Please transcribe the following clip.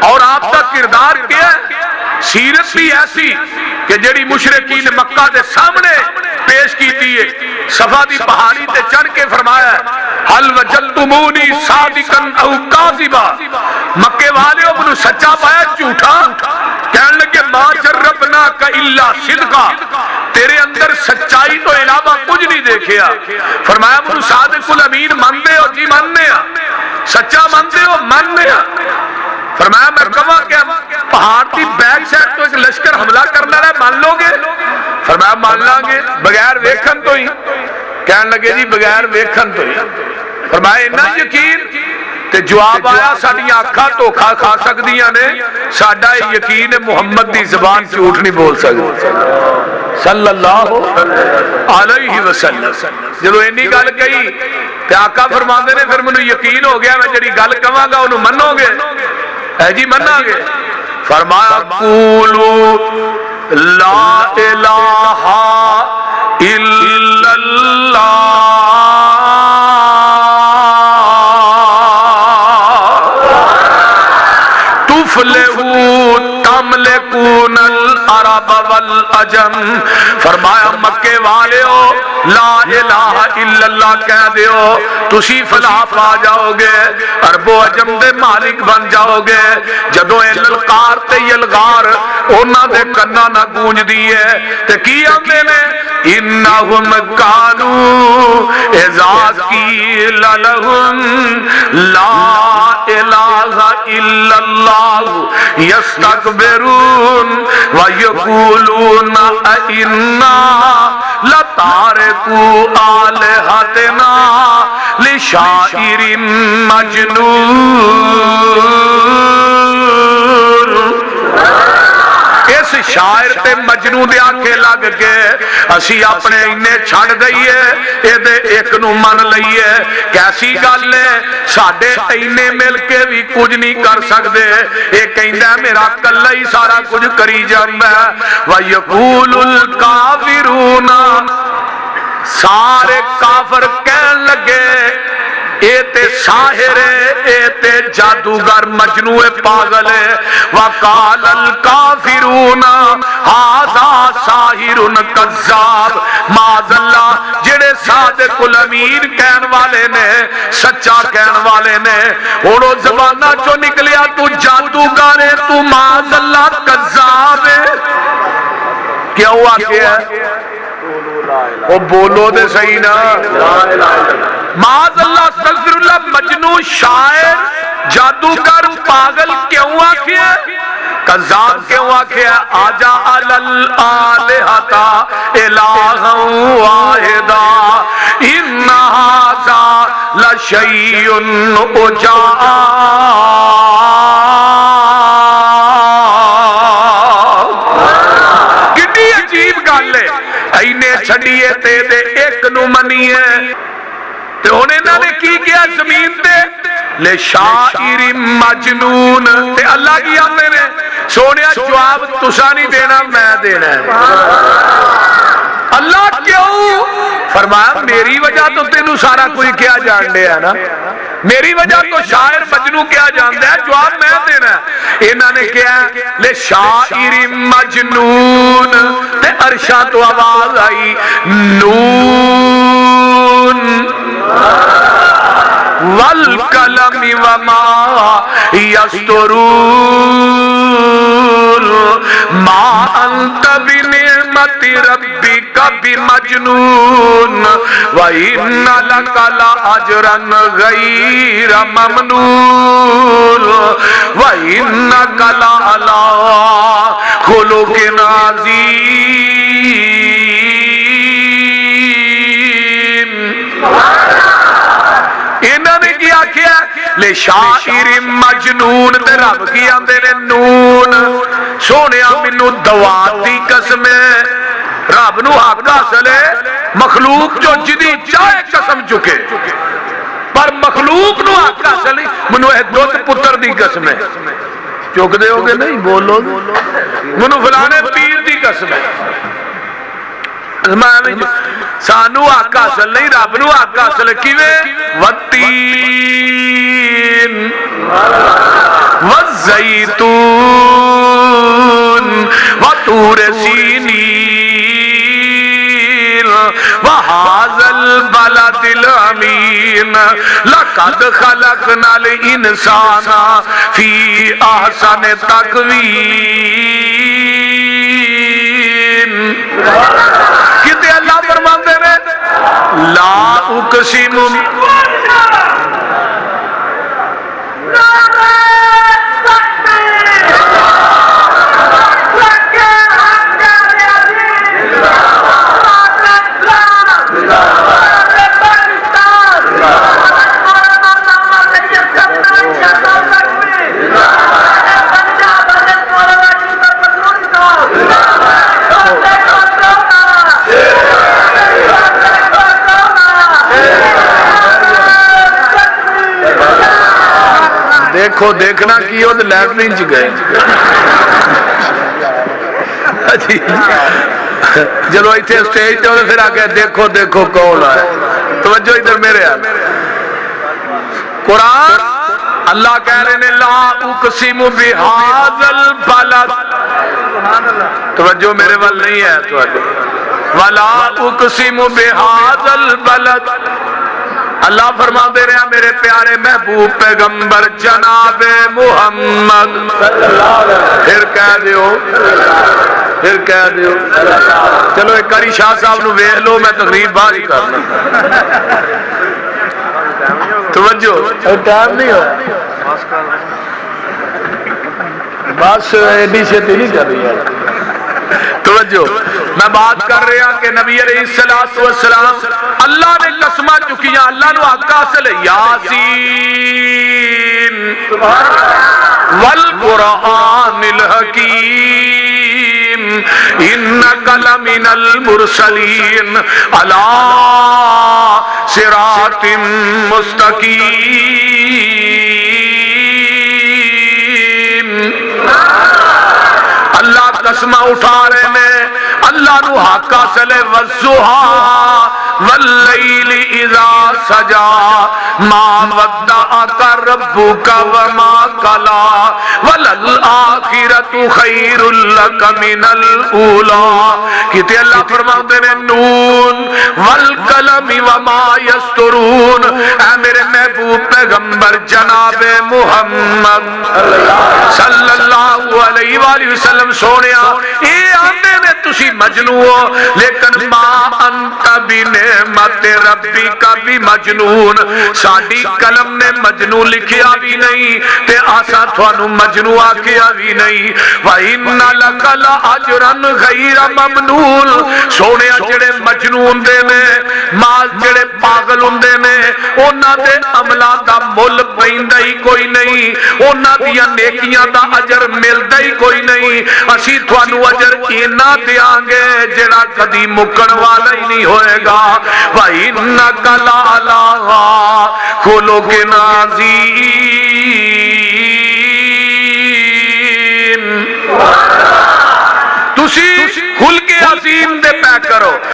اور آپ کا کردار کیا ہے؟ سیرت بھی ایسی کہ جڑی مشرکین مکہ دے سامنے پیش کیتی ہے، صفا دی پہاڑی تے چڑھ کے فرمایا حل وجدتمونی صادقا او کاذبا، مکے والے منو سچا پایا جھوٹا؟ کہنے لگے ما جربنا کا الا صدقا، تیرے اندر سچائی تو علاوہ کچھ نہیں دیکھیا۔ فرمایا منو صادق الامین مانتے ہو؟ جی ماننے ہاں۔ سچا مانتے ہو؟ ماننے ہاں۔ فرمایا میں کہا کہ پہاڑ کی بیک سائڈ تو ایک لشکر حملہ کرنا ہے، مان لو گے؟ فرمایا مان لیں گے بغیر ویکھن تو ہی۔ کہنے لگے جی بغیر ویکھن تو ہی۔ فرمایا اتنا یقین؟ تے جواب آیا ساڈیاں اکھاں دھوکھا کھا سکدیاں نے، ساڈا یقین ہے محمد دی زبان جھوٹ نہیں بول سکتی صلی اللہ علیہ وسلم۔ جدو اینی گل کہی تے آقا فرماندے نے پھر مینوں یقین ہو گیا میں جڑی گل کہاں گا انہوں منو گے؟ اے جی مننا گے؟ فرمایا قولوا لا الہ الا اللہ تفلحوا تملکون العرب والعجم۔ فرمایا مکے والےو لا الہ الا اللہ کہہ دیو تسی فلاح پا جاؤ گے، عرب و عجم دے مالک بن جاؤ گے۔ جدو اے للکار تے یلغار اونا دے کنہ نہ گونج دیئے تے کی آندے نے انہم کانو اذا قیل لہم لا الہ الا اللہ یستکبرون ویقولون ائنا لتارکو آلہتنا لشاعر مجنون۔ اس شاعر تے مجنون دے آنکھیں لگ کے اسی اپنے انہیں چھڑ دئیے اے دے ایک نو من لئیے۔ کیسی گل ہے ساڑھے اینے مل کے بھی کچھ نہیں کر سکتے، اے کہندہ میرا کلہ ہی سارا کچھ کری جاندہ ہے۔ وَيَقُولُ الْكَافِرُونَ، سارے کافر کہن لگے اے تے ساحر ہے، اے تے جادوگر مجنون پاگل ہے۔ وَقَالَ الْكَافِرُونَ هَذَا سَاحِرٌ کذاب۔ معاذ اللہ جڑے صادق الامین کہن والے نے، سچا کہن والے نے، اوڑو زبانہ چو نکلیا تو جادوگر ہے، تو معاذ اللہ کذاب ہے۔ کیا ہوا کیا ہے؟ وہ بولو دے صحیح نا، معاذ اللہ استغفر اللہ، مجنون شاعر جادوگر پاگل کیوں آکھیا کذاب کیوں آکھیا؟ آجا الالہتا الہا واحدا ان ھذا لشیء عجاب۔ کتنی عجیب گل ہے، اینے چھڑیے تے دے ایک نو منیے تے انہیں نہ نے کی کیا زمین تے لے شاعر مجنون تے اللہ کی آمدے نے سونیا جواب تسا نہیں دینا میں دینا ہے۔ اللہ کیوں؟ فرمایا میری وجہ تو تینوں سارا کوئی کیا جان دے ہے نا، میری وجہ تو شاعر مجنون کیا جان دے ہے، جواب میں دینا ہے۔ انہوں نے کیا لے شاعر مجنون تے عرشاں تو آواز آئی نون والقلم وما یسطرون ما انت بنعمت ربک بمجنون وَإِنَّ لَكَ لَأَجْرًا غَيْرَ مَمْنُونٍ وَإِنَّكَ لَعَلَىٰ خُلُقٍ عَظِيمٍ۔ انہوں نے کیا کیا لے شاعر مجنون تے رب کی آندے نے نون سونیا منو دوات دی قسم ہے، رب نو حق حاصل ہے مخلوق جو جدی چاہے قسم چکے، پر مخلوق نو حق حاصل نہیں، منو اے دوت پتر دی قسم ہے، چک دے ہوگے نہیں بولو، منو فلانے پیر دی قسم ہے، سانو حق حاصل نہیں، رب نو حق حاصل کیویں؟ والتین والزیتون وطور سینین وهذا البلد الامین لقد خلقنا الانسان فی احسن تقویم. کتے اللہ فرماتے ہیں لا اقسم دیکھو دیکھنا کی ہو تو لیٹرین چ گئے جب اتنے اسٹیج تے پھر آ کے دیکھو دیکھو کون ہے. توجہ ادھر میرے آ قرآن اللہ کہہ رہے ہیں لا اقسم بہذا البلد. توجہ میرے وال نہیں ہے توجہ. ولا اقسم بہذا البلد. اللہ فرما دے رہے ہیں میرے پیارے محبوب پیغمبر جناب محمد پھر کہہ دیو پھر کہہ دیو. چلو ایک کاری شاہ صاحب نو ویکھ لو میں تقریر باہر ہی کرنا. توجہ ٹائم نہیں ہو بس ایڈی چھتی نہیں کر رہی ہے. توجہ میں بات کر رہا کہ نبی علیہ السلام اللہ نے قسمہ چکیاں اللہ نو حق حاصل ہے یاسین والقرآن الحکیم انک لمن المرسلین علی صراط مستقیم. اللہ قسمہ اٹھا رہے ہیں اللہ نو حق حاصل ہے والضحیٰ واللیل اذا سجا ما ودعک ربک وما قلا وللآخرۃ خیر لک من الاولی. کہتے اللہ فرماتے ہیں نون والقلم وما یسطرون. اے میرے محبوب پیغمبر جناب محمد صلی اللہ علیہ وآلہ وسلم سونیا اے آنے نے تسی مجنون ہو لیکن ما انت بنعمت ربی کا بھی مجنون. ساڈی قلم نے مجنون لکھیا بھی نہیں تے آسا تھانو مجنون آکھیا بھی نہیں. وَإِنَّ لَكَ لَأَجْرًا غَيْرَ مَمْنُونَ. سونیا جڑے مجنون دے نے مال جڑے پاگل ہوندے نے انہاں دے عملاں دا مل پیندا ہی کوئی نہیں انہاں دیاں نیکیاں دا اجر ملدا ہی کوئی نہیں. اسی تھانو اجر اینا دیاں گے جڑا کدی مکن والا ہی نہیں ہوئے گا. وَإِنَّكَ لَعَلَىٰ خُلُقٍ عَظِيمٍ. تسی خلق عظیم دے پہ کرو.